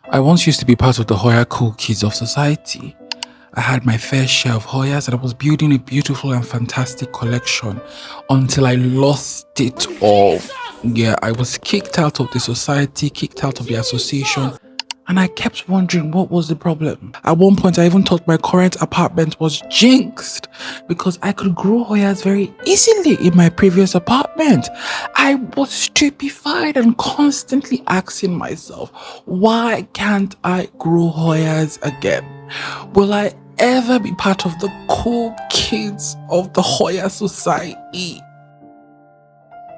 I once used to be part of the Hoya cool kids of society. I had my fair share of Hoyas and I was building a beautiful and fantastic collection until I lost it all. Yeah, I was kicked out of the society, kicked out of the association, and I kept wondering what was the problem. At one point, I even thought my current apartment was jinxed because I could grow Hoyas very easily in my previous apartment. I was stupefied and constantly asking myself, why can't I grow Hoyas again? Will I ever be part of the cool kids of the Hoya society?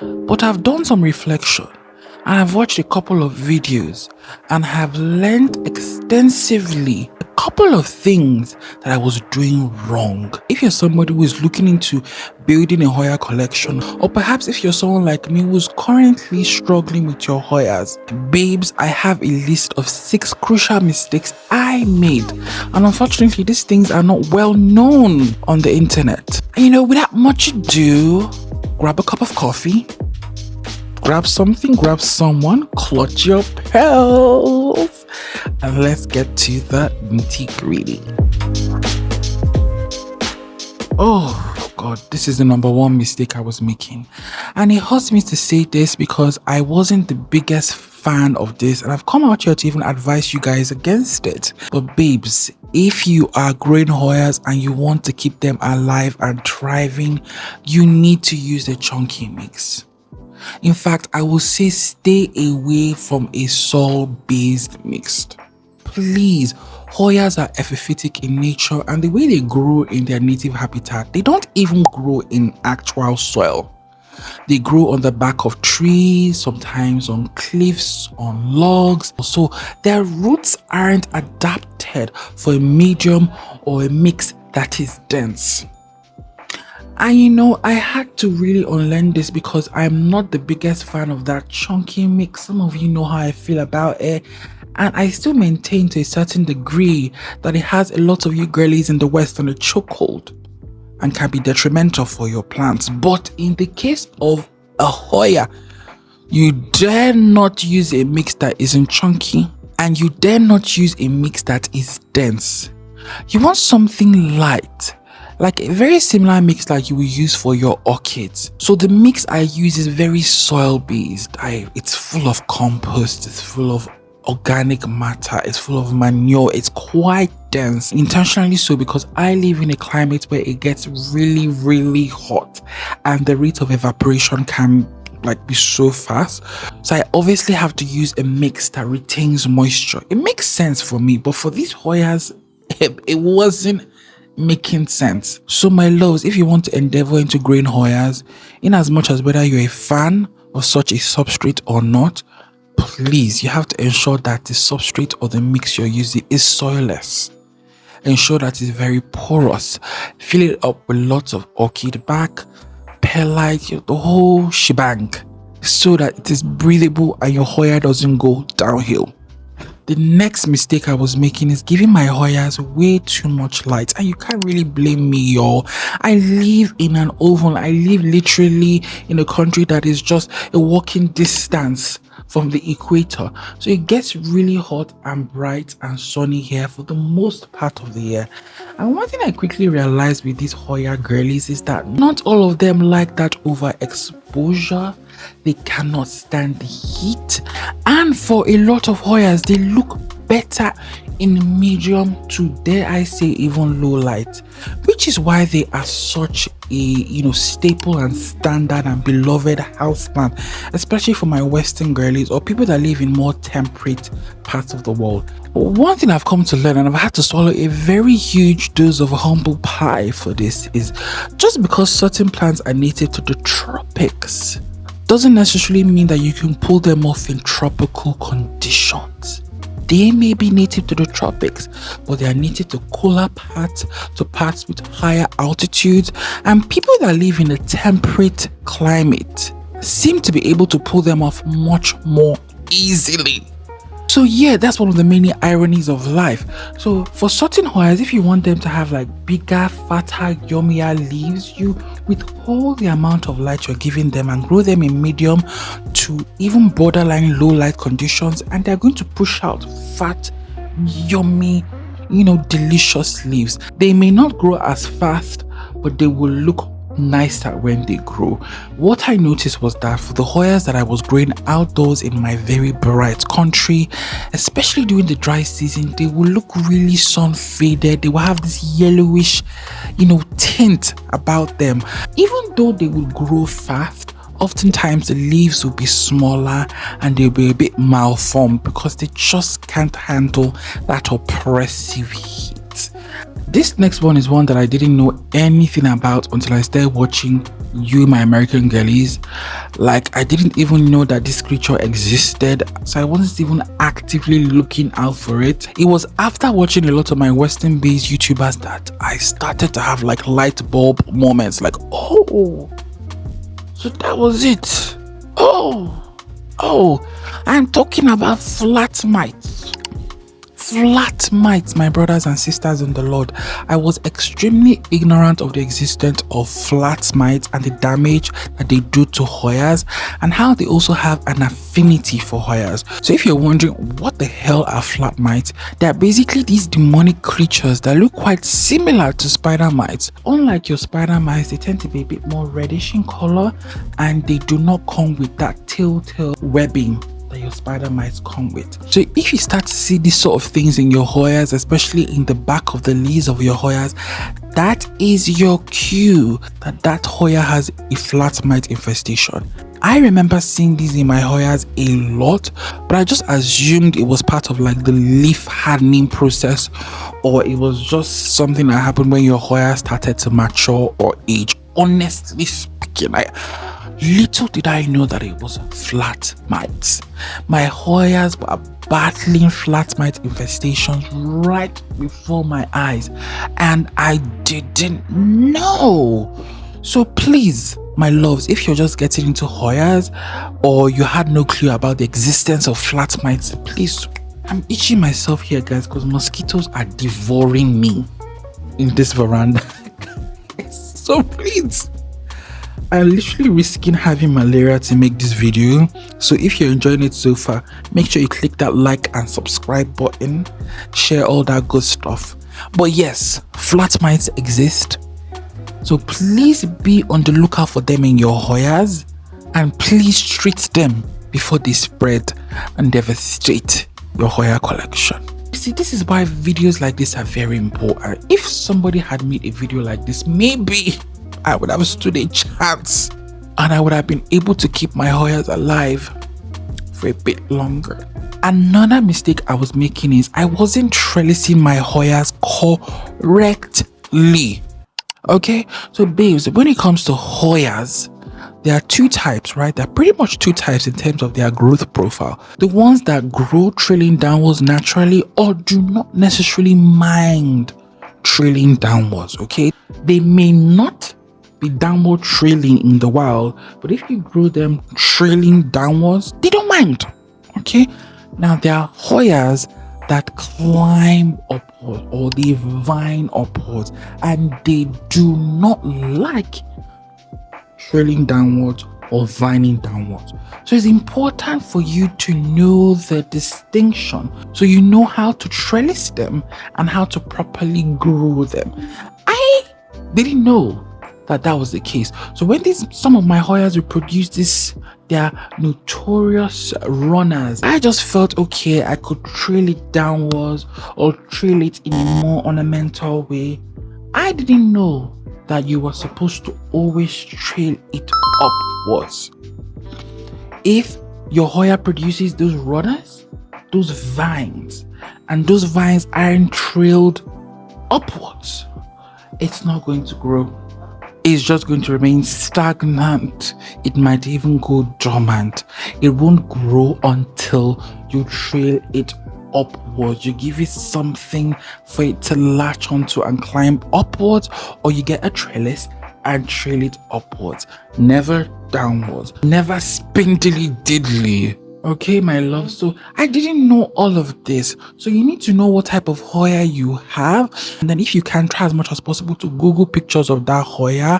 But I've done some reflection and I've watched a couple of videos and have learned extensively a couple of things that I was doing wrong. If you're somebody who is looking into building a Hoya collection, or perhaps if you're someone like me who's currently struggling with your Hoyas, babes, I have a list of 6 crucial mistakes I made. And unfortunately, these things are not well known on the internet. And without much ado, grab a cup of coffee, grab something, grab someone, clutch your pearls, and let's get to the nitty-gritty. Oh God, this is the number one mistake I was making. And it hurts me to say this because I wasn't the biggest fan of this, and I've come out here to even advise you guys against it. But babes, if you are growing Hoyas and you want to keep them alive and thriving, you need to use a chunky mix. In fact, I will say stay away from a soil-based mix. Please, Hoyas are epiphytic in nature, and the way they grow in their native habitat, they don't even grow in actual soil. They grow on the back of trees, sometimes on cliffs, on logs. So their roots aren't adapted for a medium or a mix that is dense. And I had to really unlearn this because I'm not the biggest fan of that chunky mix. Some of you know how I feel about it. And I still maintain to a certain degree that it has a lot of you girlies in the West on a chokehold and can be detrimental for your plants. But in the case of a Hoya, you dare not use a mix that isn't chunky, and you dare not use a mix that is dense. You want something light, like a very similar mix like you will use for your orchids. So the mix I use is very soil based. It's full of compost, it's full of organic matter, it's full of manure, it's quite dense, intentionally so because I live in a climate where it gets really, really hot and the rate of evaporation can be so fast. So I obviously have to use a mix that retains moisture. It makes sense for me, but for these Hoyas, it wasn't making sense. So my loves, if you want to endeavor into growing Hoyas, in as much as whether you're a fan of such a substrate or not, please, you have to ensure that the substrate or the mix you're using is soilless. Ensure that it's very porous. Fill it up with lots of orchid bark, perlite, the whole shebang, so that it is breathable and your Hoya doesn't go downhill. The next mistake I was making is giving my Hoyas way too much light, and you can't really blame me, y'all. I live in an oven. I live literally in a country that is just a walking distance from the equator, so it gets really hot and bright and sunny here for the most part of the year. And one thing I quickly realized with these Hoya girlies is that not all of them like that overexposure. They cannot stand the heat, and for a lot of Hoyas, they look better in medium to, dare I say, even low light, which is why they are such a staple and standard and beloved houseplant, especially for my Western girlies or people that live in more temperate parts of the world. But one thing I've come to learn, and I've had to swallow a very huge dose of humble pie for this, is just because certain plants are native to the tropics doesn't necessarily mean that you can pull them off in tropical conditions. They may be native to the tropics, but they are native to cooler parts, to parts with higher altitudes, and people that live in a temperate climate seem to be able to pull them off much more easily. So yeah, that's one of the many ironies of life. So for certain Hoyas, if you want them to have like bigger, fatter, yummier leaves, you withhold the amount of light you're giving them and grow them in medium to even borderline low light conditions, and they're going to push out fat, yummy, delicious leaves. They may not grow as fast, but they will look nicer when they grow. What I noticed was that for the Hoyas that I was growing outdoors in my very bright country, especially during the dry season, they will look really sun faded. They will have this yellowish, tint about them. Even though they will grow fast, oftentimes the leaves will be smaller and they'll be a bit malformed because they just can't handle that oppressive heat. This next one is one that I didn't know anything about until I started watching You, My American Girlies. Like, I didn't even know that this creature existed, so I wasn't even actively looking out for it. It was after watching a lot of my Western-based YouTubers that I started to have like light bulb moments, like, oh, so that was it. Oh, I'm talking about flat mites. Flat mites, my brothers and sisters in the Lord. I was extremely ignorant of the existence of flat mites and the damage that they do to Hoyas, and how they also have an affinity for Hoyas. So if you're wondering what the hell are flat mites, they're basically these demonic creatures that look quite similar to spider mites. Unlike your spider mites, they tend to be a bit more reddish in color, and they do not come with that telltale webbing that your spider mites come with. So if you start to see these sort of things in your Hoyas, especially in the back of the leaves of your Hoyas, that is your cue that Hoya has a flat mite infestation. I remember seeing these in my Hoyas a lot, but I just assumed it was part of like the leaf hardening process, or it was just something that happened when your Hoya started to mature or age. Honestly speaking, little did I know that it was flat mites. My Hoyas were battling flat mite infestations right before my eyes, and I didn't know. So please, my loves, if you're just getting into Hoyas or you had no clue about the existence of flat mites, please, I'm itching myself here, guys, because mosquitoes are devouring me in this veranda. So please, I'm literally risking having malaria to make this video. So if you're enjoying it so far, make sure you click that like and subscribe button, share all that good stuff. But yes, flat mites exist, so please be on the lookout for them in your Hoyas, and please treat them before they spread and devastate your Hoya collection. See, this is why videos like this are very important. If somebody had made a video like this, maybe I would have stood a chance and I would have been able to keep my Hoyas alive for a bit longer. Another mistake I was making is I wasn't trellising my Hoyas correctly. Okay, so babes, when it comes to Hoyas, there are two types, right? There are pretty much two types in terms of their growth profile. The ones that grow trailing downwards naturally or do not necessarily mind trailing downwards, okay? They may not be downward trailing in the wild, but if you grow them trailing downwards, they don't mind, okay? Now there are Hoyas that climb upwards or they vine upwards, and they do not like trailing downwards or vining downwards. So it's important for you to know the distinction, so you know how to trellis them and how to properly grow them. I didn't know that was the case. So when some of my Hoyas reproduce this, they are notorious runners, I just felt okay, I could trail it downwards or trail it in a more ornamental way. I didn't know that you were supposed to always trail it upwards. If your Hoya produces those runners, those vines, and those vines aren't trailed upwards, it's not going to grow. It's just going to remain stagnant. It might even go dormant. It won't grow until you trail it upwards. You give it something for it to latch onto and climb upwards, or you get a trellis and trail it upwards, never downwards, never spindly diddly. Okay, my love. So I didn't know all of this. So you need to know what type of Hoya you have. And then if you can, try as much as possible to Google pictures of that Hoya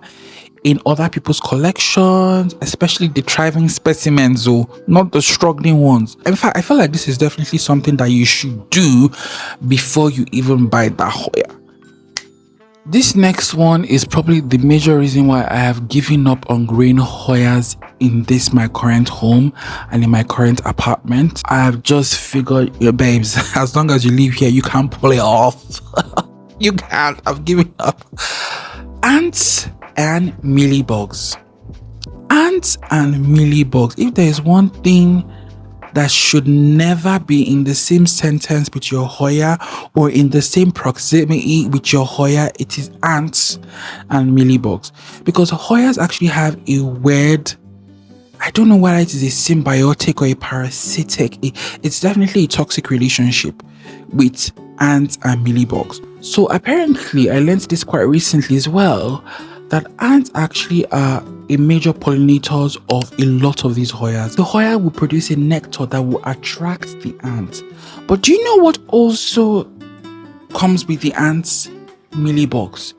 in other people's collections, especially the thriving specimens, or not the struggling ones. In fact, I feel like this is definitely something that you should do before you even buy that Hoya. This next one is probably the major reason why I have given up on growing Hoyas in this my current home and in my current apartment. I have just figured, babes, as long as you live here, you can't pull it off. You can't. I've given up. Ants and mealybugs. Ants and mealybugs. If there is one thing that should never be in the same sentence with your Hoya or in the same proximity with your Hoya, it is ants and mealybugs. Because Hoyas actually have a weird, I don't know whether it is a symbiotic or a parasitic, it's definitely a toxic relationship with ants and mealybugs. So apparently, I learned this quite recently as well, that ants actually are a major pollinators of a lot of these Hoyas. The Hoya will produce a nectar that will attract the ants. But do you know what also comes with the ants? Mealybugs.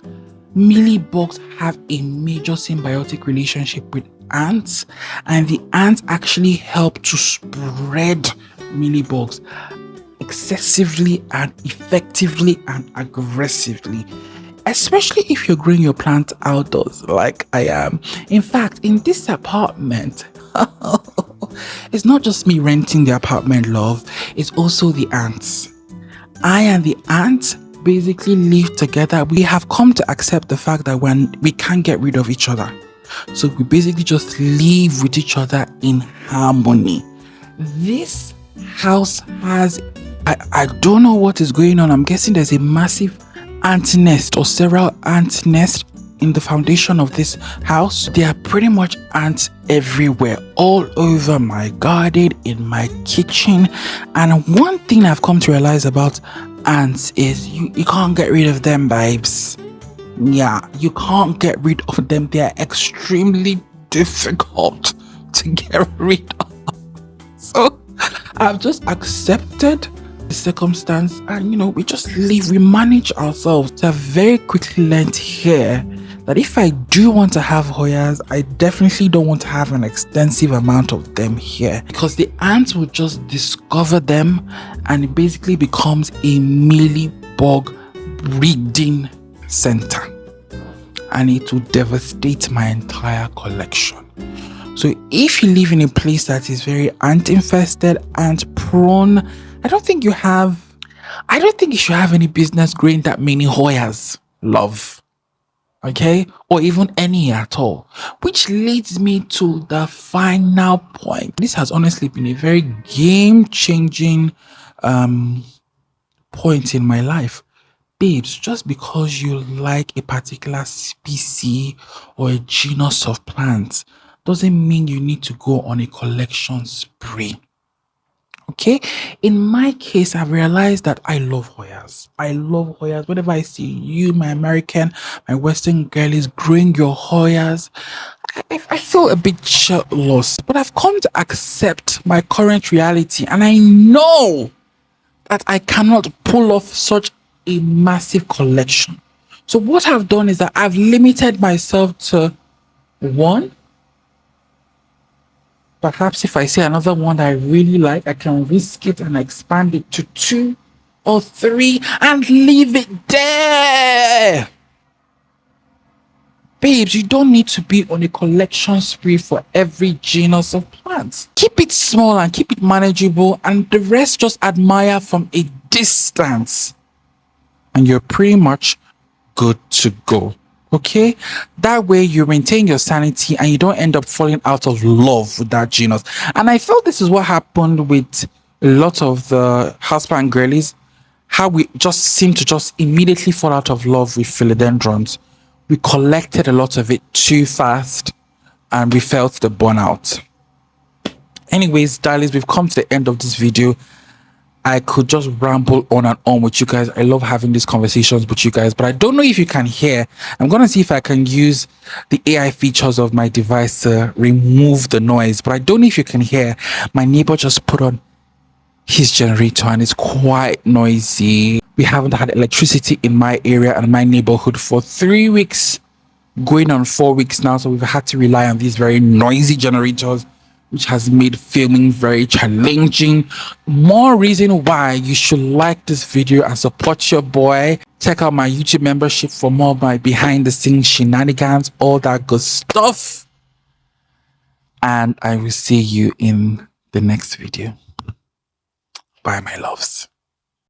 Mealybugs have a major symbiotic relationship with ants, and the ants actually help to spread mealybugs excessively and effectively and aggressively, especially if you're growing your plant outdoors like I am. In fact, in this apartment, it's not just me renting the apartment, love, it's also the ants. I and the ants basically live together. We have come to accept the fact that we can't get rid of each other. So we basically just live with each other in harmony. This house has, I don't know what is going on. I'm guessing there's a massive ant nest or several ant nests in the foundation of this house. There are pretty much ants everywhere, all over my garden, in my kitchen. And one thing I've come to realize about ants is you can't get rid of them, babes. Yeah, you can't get rid of them. They are extremely difficult to get rid of. So I've just accepted the circumstance, and we just live, we manage ourselves. I've very quickly learned here that if I do want to have Hoyas, I definitely don't want to have an extensive amount of them here, because the ants will just discover them and it basically becomes a mealybug breeding center, and it will devastate my entire collection. So if you live in a place that is very ant infested, ant prone, I don't think you should have any business growing that many Hoyas, love. Okay? Or even any at all. Which leads me to the final point. This has honestly been a very game-changing point in my life. Babes, just because you like a particular species or a genus of plants doesn't mean you need to go on a collection spree. Okay, in my case, I've realized that I love Hoyas. I love Hoyas. Whenever I see you, my American, my Western girlies growing your Hoyas, I feel a bit jealous. But I've come to accept my current reality, and I know that I cannot pull off such a massive collection. So what I've done is that I've limited myself to one. Perhaps if I see another one that I really like, I can risk it and expand it to 2 or 3 and leave it there. Babes, you don't need to be on a collection spree for every genus of plants. Keep it small and keep it manageable, and the rest just admire from a distance. And you're pretty much good to go. Okay, that way you maintain your sanity and you don't end up falling out of love with that genus. And I felt this is what happened with a lot of the houseplant girlies, how we just seem to just immediately fall out of love with philodendrons. We collected a lot of it too fast and we felt the burnout. Anyways, darlings, we've come to the end of this video. I could just ramble on and on with you guys. I love having these conversations with you guys, but I don't know if you can hear. I'm going to see if I can use the AI features of my device to remove the noise, but I don't know if you can hear. My neighbor just put on his generator and it's quite noisy. We haven't had electricity in my area and my neighborhood for 3 weeks, going on 4 weeks now, so we've had to rely on these very noisy generators, which has made filming very challenging. More reason why you should like this video and support your boy. Check out my YouTube membership for more of my behind the scenes shenanigans, all that good stuff, and I will see you in the next video. Bye, my loves.